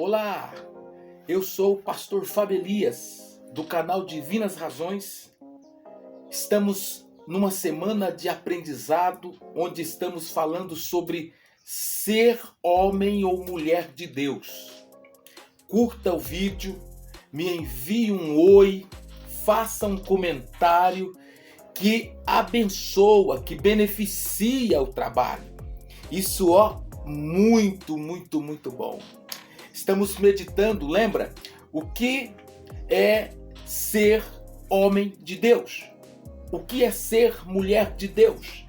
Olá, eu sou o pastor Fábio Elias, do canal Divinas Razões. Estamos numa semana de aprendizado, onde estamos falando sobre ser homem ou mulher de Deus. Curta o vídeo, me envie um oi, faça um comentário que abençoa, que beneficia o trabalho. Isso, muito bom. Estamos meditando, lembra? O que é ser homem de Deus? O que é ser mulher de Deus?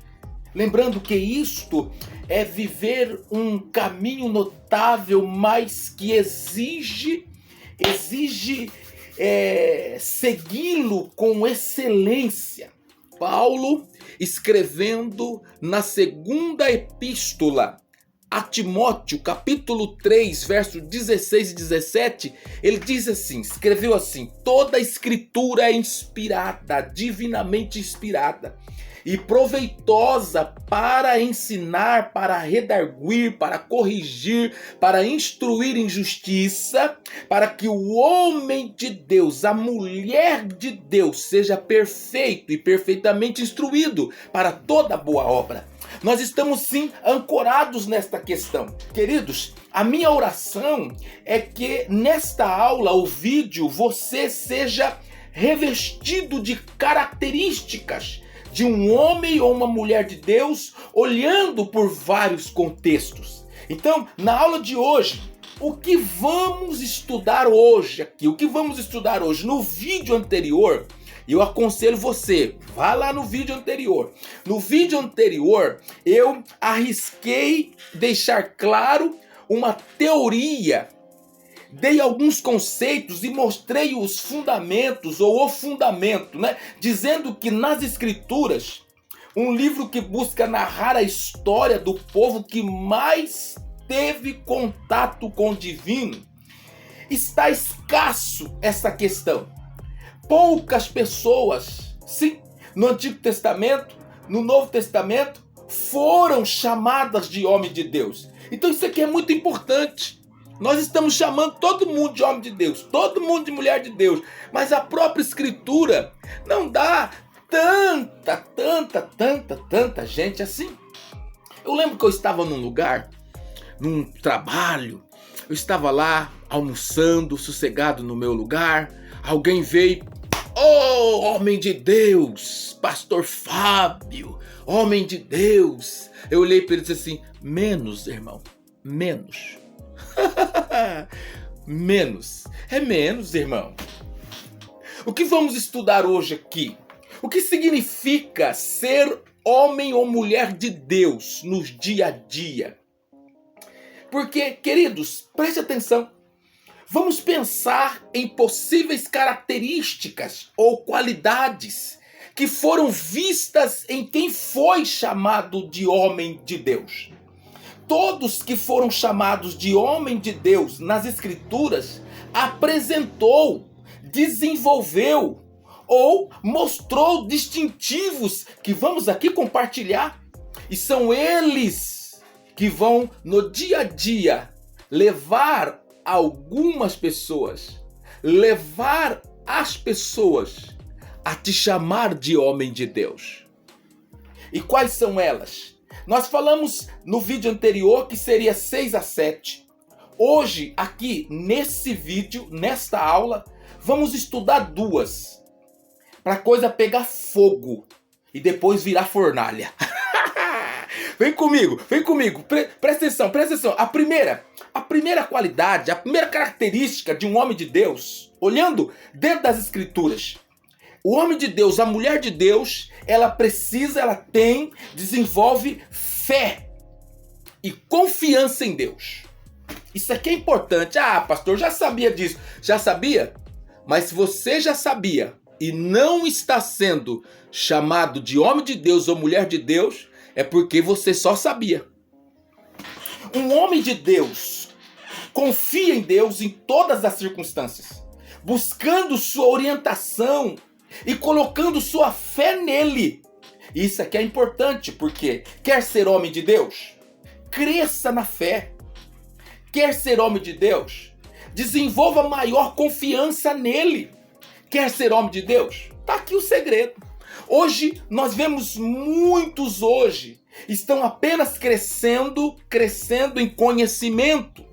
Lembrando que isto é viver um caminho notável, mas que exige segui-lo com excelência. Paulo, escrevendo na segunda epístola a Timóteo, capítulo 3, versos 16 e 17, ele diz assim, escreveu assim: toda a escritura é inspirada, divinamente inspirada, e proveitosa para ensinar, para redarguir, para corrigir, para instruir em justiça, para que o homem de Deus, a mulher de Deus, seja perfeito e perfeitamente instruído para toda boa obra. Nós estamos sim ancorados nesta questão. Queridos, a minha oração é que nesta aula, o vídeo, você seja revestido de características de um homem ou uma mulher de Deus, olhando por vários contextos. Então, na aula de hoje, o que vamos estudar hoje aqui? O que vamos estudar hoje? No vídeo anterior, eu aconselho você, vá lá no vídeo anterior. No vídeo anterior, eu arrisquei deixar claro uma teoria. Dei alguns conceitos e mostrei os fundamentos, ou o fundamento, dizendo que nas Escrituras, um livro que busca narrar a história do povo que mais teve contato com o divino, está escasso essa questão. Poucas pessoas, sim, no Antigo Testamento, no Novo Testamento, foram chamadas de homem de Deus. Então isso aqui é muito importante. Nós estamos chamando todo mundo de homem de Deus, todo mundo de mulher de Deus, mas a própria Escritura não dá tanta gente assim. Eu lembro que eu estava num lugar, num trabalho, eu estava lá almoçando, sossegado no meu lugar, alguém veio: "Oh, homem de Deus, pastor Fábio, homem de Deus." Eu olhei para ele e disse assim: "Menos, irmão, menos." Menos. É menos, irmão. O que vamos estudar hoje aqui? O que significa ser homem ou mulher de Deus nos dia a dia? Porque, queridos, preste atenção. Vamos pensar em possíveis características ou qualidades que foram vistas em quem foi chamado de homem de Deus. Todos que foram chamados de homem de Deus nas Escrituras apresentou, desenvolveu ou mostrou distintivos que vamos aqui compartilhar. E são eles que vão no dia a dia levar algumas pessoas, levar as pessoas a te chamar de homem de Deus. E quais são elas? Nós falamos no vídeo anterior que seria 6 a 7. Hoje, aqui nesse vídeo, nesta aula, vamos estudar 2. Para a coisa pegar fogo e depois virar fornalha. Vem comigo. Presta atenção. A primeira qualidade, a primeira característica de um homem de Deus, olhando dentro das Escrituras. O homem de Deus, a mulher de Deus, ela desenvolve fé e confiança em Deus. Isso aqui é importante. Ah, pastor, já sabia disso. Já sabia? Mas se você já sabia e não está sendo chamado de homem de Deus ou mulher de Deus, é porque você só sabia. Um homem de Deus confia em Deus em todas as circunstâncias, buscando sua orientação e colocando sua fé nele. Isso aqui é importante, porque quer ser homem de Deus? Cresça na fé. Quer ser homem de Deus? Desenvolva maior confiança nele. Quer ser homem de Deus? Está aqui o segredo. Hoje, nós vemos muitos estão apenas crescendo em conhecimento.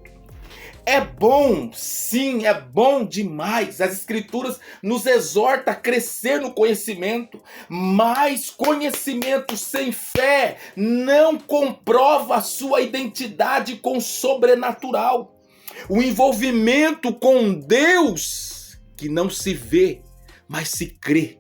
É bom, sim, é bom demais. As Escrituras nos exortam a crescer no conhecimento, mas conhecimento sem fé não comprova a sua identidade com o sobrenatural. O envolvimento com Deus que não se vê, mas se crê.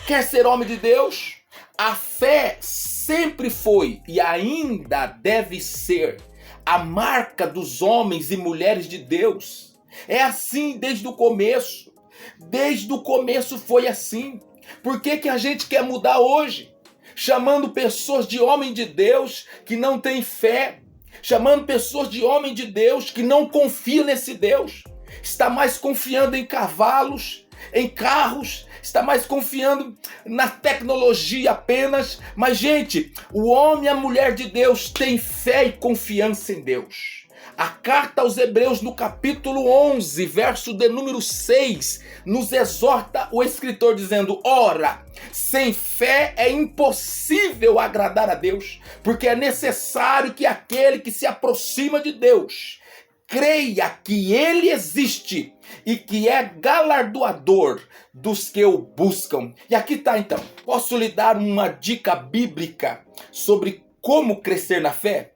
Quer ser homem de Deus? A fé sempre foi e ainda deve ser a marca dos homens e mulheres de Deus. É assim desde o começo. Desde o começo foi assim. Por que a gente quer mudar hoje? Chamando pessoas de homem de Deus que não têm fé. Chamando pessoas de homem de Deus que não confiam nesse Deus. Está mais confiando em cavalos, em carros, está mais confiando na tecnologia apenas. Mas, gente, o homem e a mulher de Deus têm fé e confiança em Deus. A carta aos Hebreus, no capítulo 11, verso de número 6, nos exorta o escritor dizendo: ora, sem fé é impossível agradar a Deus, porque é necessário que aquele que se aproxima de Deus creia que ele existe e que é galardoador dos que o buscam. E aqui está então. Posso lhe dar uma dica bíblica sobre como crescer na fé?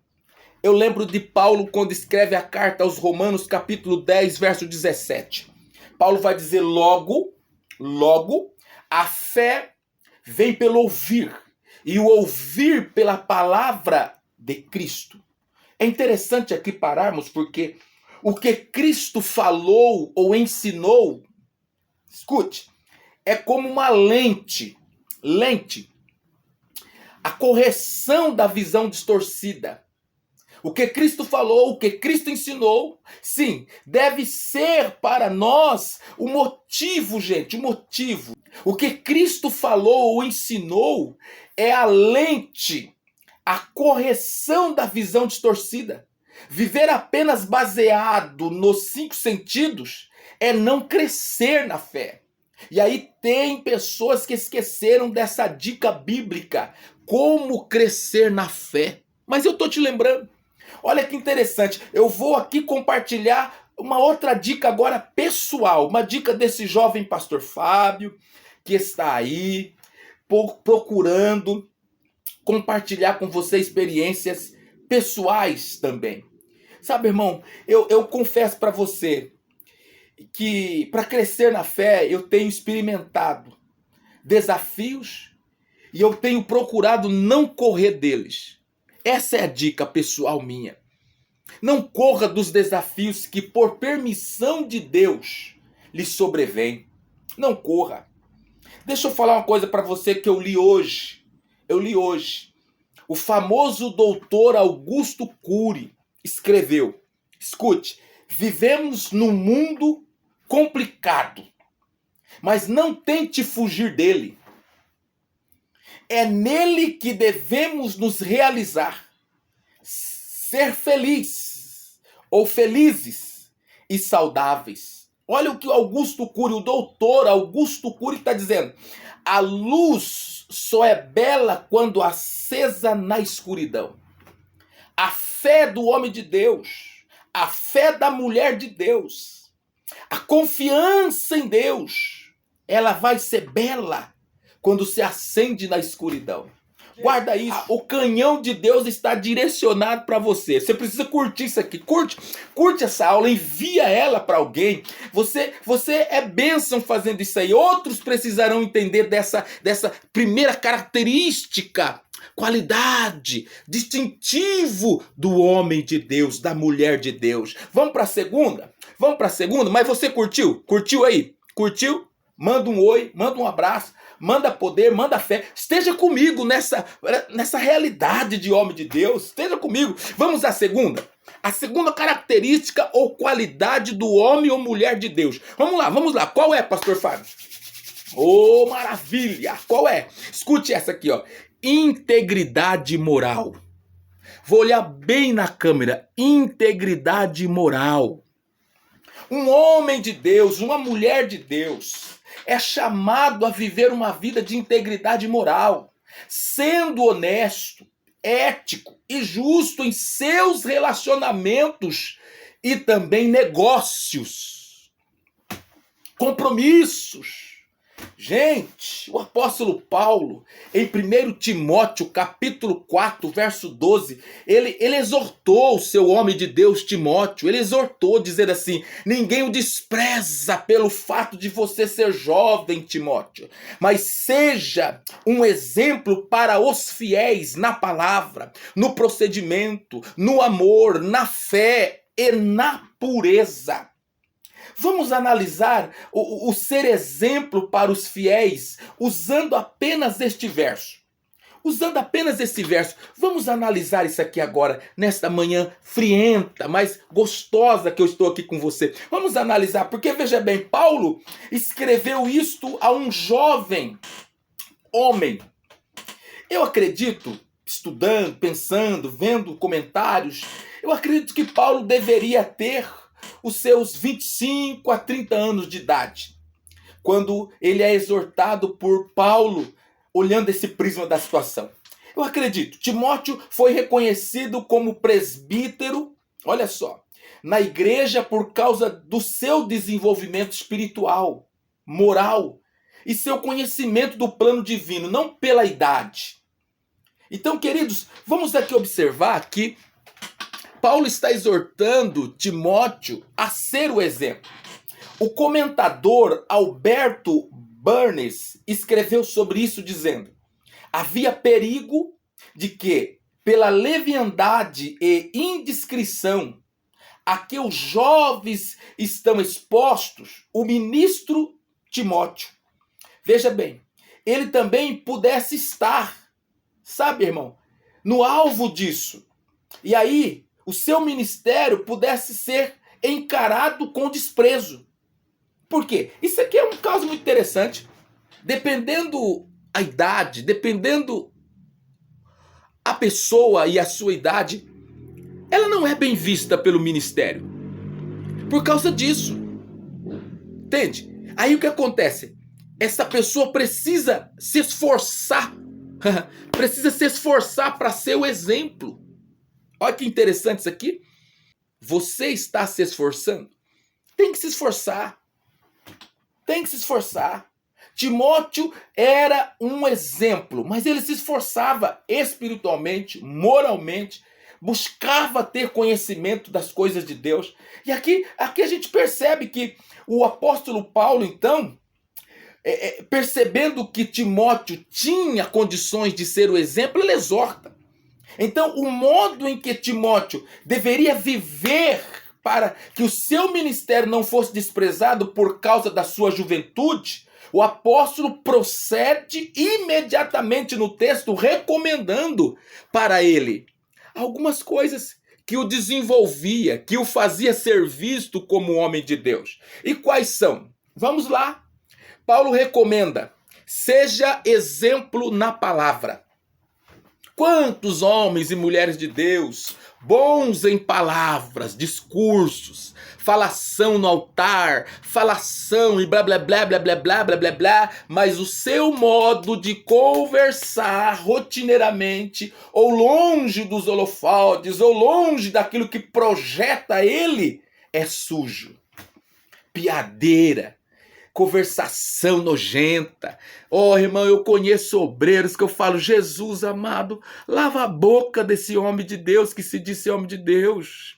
Eu lembro de Paulo quando escreve a carta aos Romanos, capítulo 10, verso 17. Paulo vai dizer: logo, a fé vem pelo ouvir, e o ouvir pela palavra de Cristo. É interessante aqui pararmos, porque o que Cristo falou ou ensinou, escute, é como uma lente, a correção da visão distorcida. O que Cristo falou, o que Cristo ensinou, sim, deve ser para nós o motivo, gente, o motivo. O que Cristo falou ou ensinou é a lente, a correção da visão distorcida. Viver apenas baseado nos 5 sentidos é não crescer na fé. E aí tem pessoas que esqueceram dessa dica bíblica, como crescer na fé. Mas eu estou te lembrando. Olha que interessante, eu vou aqui compartilhar uma outra dica agora pessoal, uma dica desse jovem pastor Fábio, que está aí procurando compartilhar com você experiências pessoais também. Sabe, irmão, eu confesso para você que para crescer na fé eu tenho experimentado desafios e eu tenho procurado não correr deles. Essa é a dica pessoal minha. Não corra dos desafios que por permissão de Deus lhe sobrevêm. Não corra. Deixa eu falar uma coisa para você que eu li hoje. O famoso doutor Augusto Cury escreveu: escute, vivemos num mundo complicado, mas não tente fugir dele. É nele que devemos nos realizar, ser felizes ou felizes e saudáveis. Olha o que o doutor Augusto Cury está dizendo. A luz só é bela quando acesa na escuridão. A fé do homem de Deus, a fé da mulher de Deus, a confiança em Deus, ela vai ser bela quando se acende na escuridão. Guarda isso. O canhão de Deus está direcionado para você. Você precisa curtir isso aqui. Curte essa aula, envia ela para alguém. Você é bênção fazendo isso aí. Outros precisarão entender dessa primeira característica, qualidade, distintivo do homem de Deus, da mulher de Deus. Vamos para a segunda? Mas você curtiu? Curtiu aí? Curtiu? Manda um oi, manda um abraço, manda poder, manda fé. Esteja comigo nessa realidade de homem de Deus. Esteja comigo. Vamos à segunda. A segunda característica ou qualidade do homem ou mulher de Deus. Vamos lá. Qual é, pastor Fábio? Oh, maravilha! Qual é? Escute essa aqui, ó. Integridade moral. Vou olhar bem na câmera. Integridade moral. Um homem de Deus, uma mulher de Deus, é chamado a viver uma vida de integridade moral, sendo honesto, ético e justo em seus relacionamentos e também negócios, compromissos. Gente, o apóstolo Paulo, em 1 Timóteo, capítulo 4, verso 12, ele exortou o seu homem de Deus, Timóteo, ele exortou, dizendo assim: ninguém o despreza pelo fato de você ser jovem, Timóteo, mas seja um exemplo para os fiéis na palavra, no procedimento, no amor, na fé e na pureza. Vamos analisar o ser exemplo para os fiéis usando apenas este verso. Usando apenas esse verso. Vamos analisar isso aqui agora, nesta manhã frienta, mas gostosa que eu estou aqui com você. Vamos analisar, porque veja bem, Paulo escreveu isto a um jovem homem. Eu acredito, estudando, pensando, vendo comentários, eu acredito que Paulo deveria ter os seus 25 a 30 anos de idade, quando ele é exortado por Paulo, olhando esse prisma da situação. Eu acredito, Timóteo foi reconhecido como presbítero, olha só, na igreja por causa do seu desenvolvimento espiritual, moral e seu conhecimento do plano divino, não pela idade. Então, queridos, vamos aqui observar que Paulo está exortando Timóteo a ser o exemplo. O comentador Alberto Burns escreveu sobre isso dizendo: havia perigo de que, pela leviandade e indiscrição a que os jovens estão expostos, o ministro Timóteo, veja bem, ele também pudesse estar, sabe, irmão, no alvo disso. E aí, o seu ministério pudesse ser encarado com desprezo. Por quê? Isso aqui é um caso muito interessante. Dependendo a idade, dependendo a pessoa e a sua idade, ela não é bem vista pelo ministério. Por causa disso. Entende? Aí o que acontece? Essa pessoa precisa se esforçar. Precisa se esforçar para ser o exemplo. Olha que interessante isso aqui. Você está se esforçando? Tem que se esforçar. Tem que se esforçar. Timóteo era um exemplo, mas ele se esforçava espiritualmente, moralmente, buscava ter conhecimento das coisas de Deus. E aqui a gente percebe que o apóstolo Paulo, então, percebendo que Timóteo tinha condições de ser o exemplo, ele exorta. Então, o modo em que Timóteo deveria viver para que o seu ministério não fosse desprezado por causa da sua juventude, o apóstolo procede imediatamente no texto recomendando para ele algumas coisas que o desenvolvia, que o fazia ser visto como homem de Deus. E quais são? Vamos lá. Paulo recomenda: seja exemplo na palavra. Quantos homens e mulheres de Deus, bons em palavras, discursos, falação no altar, falação e blá blá blá blá blá blá blá blá blá, mas o seu modo de conversar rotineiramente, ou longe dos holofotes, ou longe daquilo que projeta ele, é sujo, piadeira, conversação nojenta. Oh, irmão, eu conheço obreiros que eu falo: Jesus amado, lava a boca desse homem de Deus que se diz homem de Deus.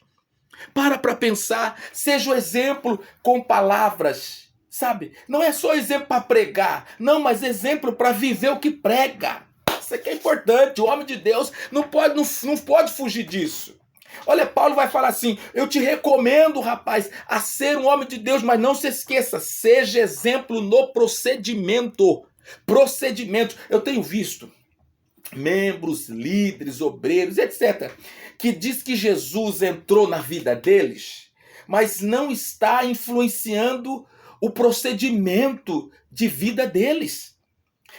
Para pensar, seja o exemplo com palavras, sabe? Não é só exemplo para pregar, não, mas exemplo para viver o que prega. Isso aqui é importante, o homem de Deus não pode fugir disso. Olha, Paulo vai falar assim: eu te recomendo, rapaz, a ser um homem de Deus, mas não se esqueça, seja exemplo no procedimento. Procedimento. Eu tenho visto membros, líderes, obreiros, etc., que diz que Jesus entrou na vida deles, mas não está influenciando o procedimento de vida deles.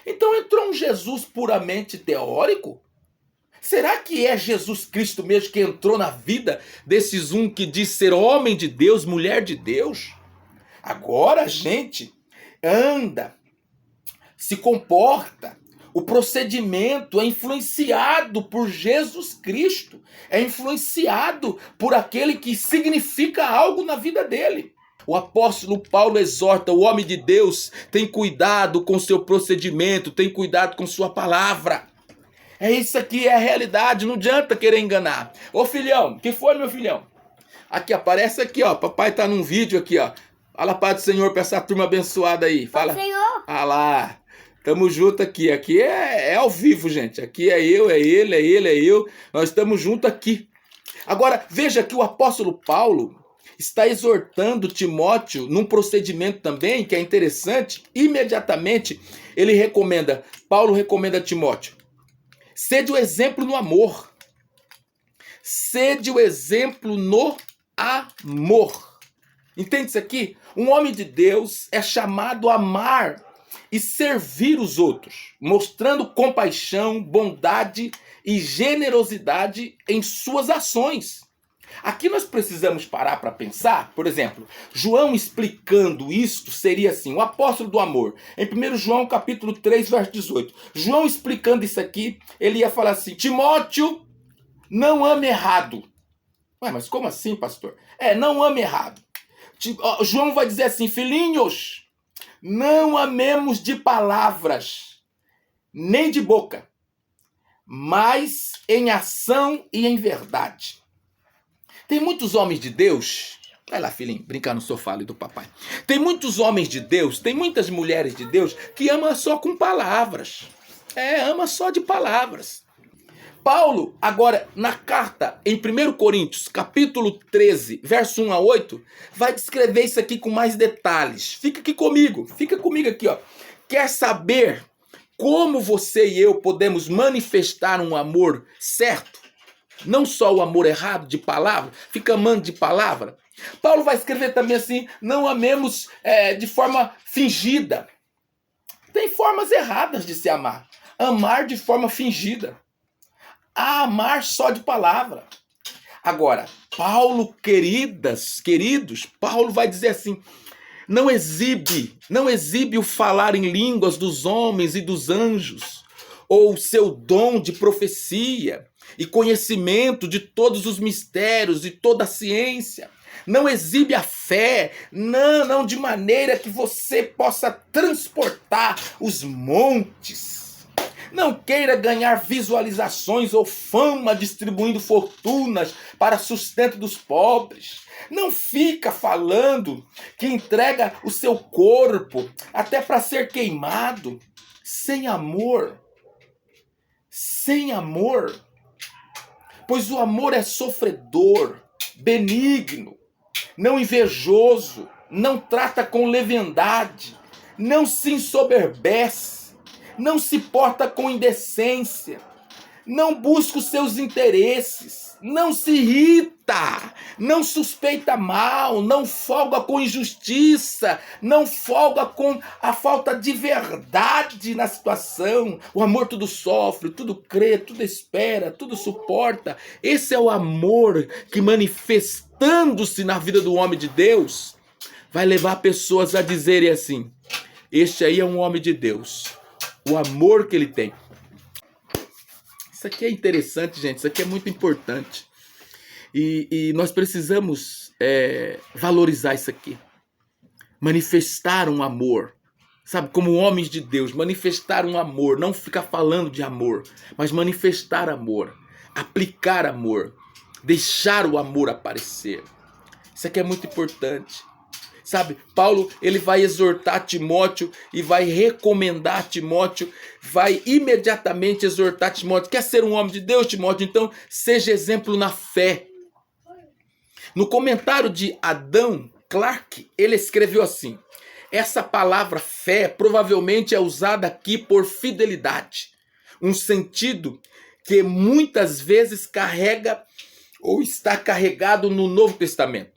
Então entrou um Jesus puramente teórico, Será que é Jesus Cristo mesmo que entrou na vida desses um que diz ser homem de Deus, mulher de Deus? Agora a gente anda, se comporta, o procedimento é influenciado por Jesus Cristo, é influenciado por aquele que significa algo na vida dele. O apóstolo Paulo exorta o homem de Deus, tem cuidado com seu procedimento, tem cuidado com sua palavra. É isso aqui, é a realidade, não adianta querer enganar. Ô filhão, que foi, meu filhão? Aqui, aparece aqui, ó, papai tá num vídeo aqui, ó. Fala, Pai do Senhor, pra essa turma abençoada aí. Fala. Senhor. Ah lá. Tamo junto aqui. Aqui é ao vivo, gente. Aqui é eu, é ele, é ele, é eu. Nós estamos juntos aqui. Agora, veja que o apóstolo Paulo está exortando Timóteo num procedimento também que é interessante. Imediatamente, Paulo recomenda a Timóteo: sede o exemplo no amor. Sede o exemplo no amor. Entende isso aqui? Um homem de Deus é chamado a amar e servir os outros, mostrando compaixão, bondade e generosidade em suas ações. Aqui nós precisamos parar para pensar, por exemplo, João explicando isto seria assim, o apóstolo do amor, em 1 João capítulo 3, verso 18. João explicando isso aqui, ele ia falar assim: Timóteo, não ame errado. Ué, mas como assim, pastor? Não ame errado. João vai dizer assim: filhinhos, não amemos de palavras, nem de boca, mas em ação e em verdade. Tem muitos homens de Deus, vai lá filhinho, brincar no sofá ali do papai. Tem muitos homens de Deus, tem muitas mulheres de Deus que amam só com palavras. Ama só de palavras. Paulo, agora, na carta em 1 Coríntios, capítulo 13, verso 1 a 8, vai descrever isso aqui com mais detalhes. Fica comigo aqui, ó. Quer saber como você e eu podemos manifestar um amor certo? Não só o amor errado de palavra, fica amando de palavra. Paulo vai escrever também assim: não amemos de forma fingida. Tem formas erradas de se amar. Amar de forma fingida. Amar só de palavra. Agora, Paulo, queridos, Paulo vai dizer assim: não exibe o falar em línguas dos homens e dos anjos, ou o seu dom de profecia e conhecimento de todos os mistérios e toda a ciência. Não exibe a fé, não de maneira que você possa transportar os montes. Não queira ganhar visualizações ou fama distribuindo fortunas para sustento dos pobres. Não fica falando que entrega o seu corpo até para ser queimado. Sem amor. Pois o amor é sofredor, benigno, não invejoso, não trata com leviandade, não se ensoberbece, não se porta com indecência, não busca os seus interesses, não se irrita, não suspeita mal, não folga com injustiça, não folga com a falta de verdade na situação. O amor tudo sofre, tudo crê, tudo espera, tudo suporta. Esse é o amor que, manifestando-se na vida do homem de Deus, vai levar pessoas a dizerem assim: este aí é um homem de Deus. O amor que ele tem. Isso aqui é interessante, gente. Isso aqui é muito importante. E nós precisamos valorizar isso aqui. Manifestar um amor. Sabe, como homens de Deus, manifestar um amor. Não ficar falando de amor, mas manifestar amor. Aplicar amor. Deixar o amor aparecer. Isso aqui é muito importante. Sabe, Paulo, ele vai exortar Timóteo e vai recomendar Timóteo, vai imediatamente exortar Timóteo. Quer ser um homem de Deus, Timóteo? Então, seja exemplo na fé. No comentário de Adam Clarke, ele escreveu assim: essa palavra fé provavelmente é usada aqui por fidelidade, um sentido que muitas vezes carrega ou está carregado no Novo Testamento.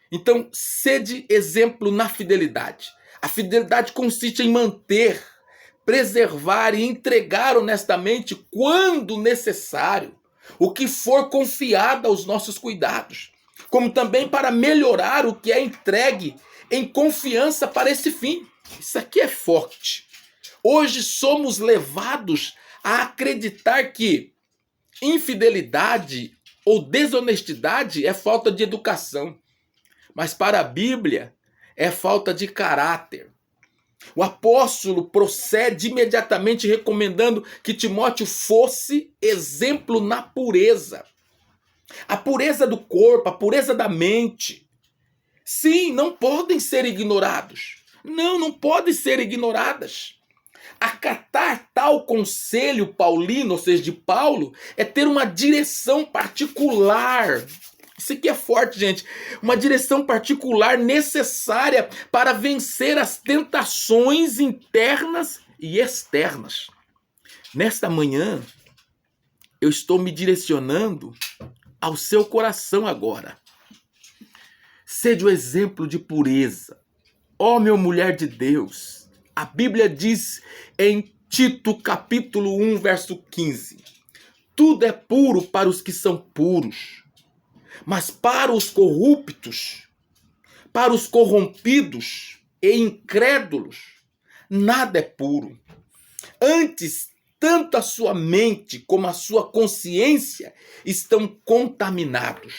Então, sede exemplo na fidelidade. A fidelidade consiste em manter preservar e entregar honestamente, quando necessário, o que for confiado aos nossos cuidados, como também para melhorar o que é entregue em confiança para esse fim. Isso aqui é forte. Hoje somos levados a acreditar que infidelidade ou desonestidade é falta de educação, mas para a Bíblia é falta de caráter. O apóstolo procede imediatamente recomendando que Timóteo fosse exemplo na pureza. A pureza do corpo, a pureza da mente. Sim, não podem ser ignorados. Não podem ser ignoradas. Acatar tal conselho paulino, ou seja, de Paulo, é ter uma direção particular. Isso aqui é forte, gente. Uma direção particular necessária para vencer as tentações internas e externas. Nesta manhã, eu estou me direcionando ao seu coração agora. Sede o exemplo de pureza. Ó, meu mulher de Deus. A Bíblia diz em Tito, capítulo 1, verso 15. Tudo é puro para os que são puros. Mas para os corruptos, para os corrompidos e incrédulos, nada é puro. Antes, tanto a sua mente como a sua consciência estão contaminados.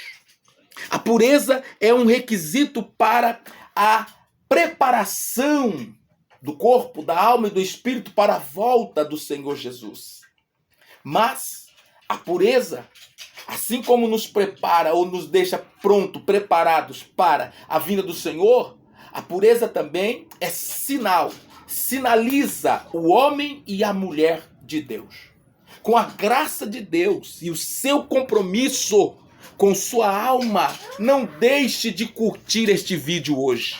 A pureza é um requisito para a preparação do corpo, da alma e do espírito para a volta do Senhor Jesus. Mas a pureza, assim como nos prepara ou nos deixa preparados para a vinda do Senhor, a pureza também é sinal, sinaliza o homem e a mulher de Deus. Com a graça de Deus e o seu compromisso com sua alma, não deixe de curtir este vídeo hoje.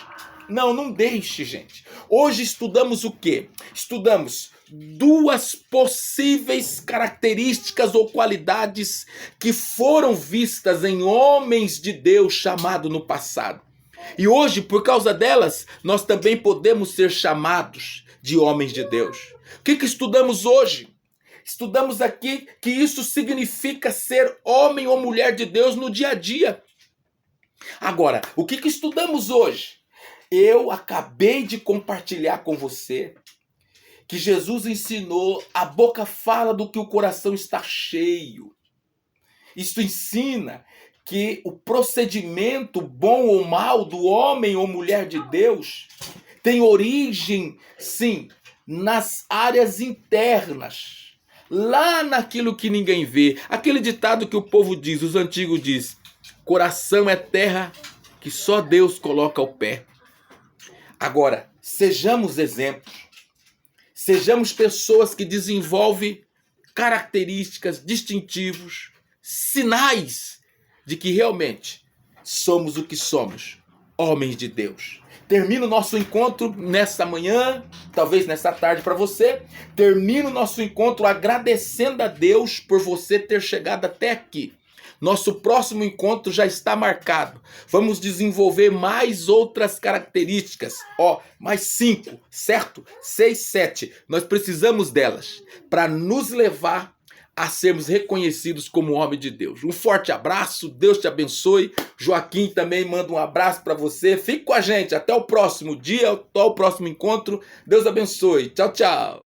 Não deixe, gente. Hoje estudamos o quê? Estudamos duas possíveis características ou qualidades que foram vistas em homens de Deus chamados no passado. E hoje, por causa delas, nós também podemos ser chamados de homens de Deus. O que estudamos hoje? Estudamos aqui que isso significa ser homem ou mulher de Deus no dia a dia. Agora, o que estudamos hoje? Eu acabei de compartilhar com você que Jesus ensinou, a boca fala do que o coração está cheio. Isto ensina que o procedimento bom ou mal do homem ou mulher de Deus tem origem, sim, nas áreas internas, lá naquilo que ninguém vê. Aquele ditado que o povo diz, os antigos diz, coração é terra que só Deus coloca o pé. Agora, sejamos exemplos. Sejamos pessoas que desenvolvem características distintivos, sinais de que realmente somos o que somos, homens de Deus. Termino o nosso encontro nessa manhã, talvez nessa tarde para você. Termino o nosso encontro agradecendo a Deus por você ter chegado até aqui. Nosso próximo encontro já está marcado. Vamos desenvolver mais outras características. Mais 5, certo? 6, 7. Nós precisamos delas para nos levar a sermos reconhecidos como homem de Deus. Um forte abraço, Deus te abençoe. Joaquim também manda um abraço para você. Fique com a gente, até o próximo dia, até o próximo encontro. Deus abençoe. Tchau, tchau.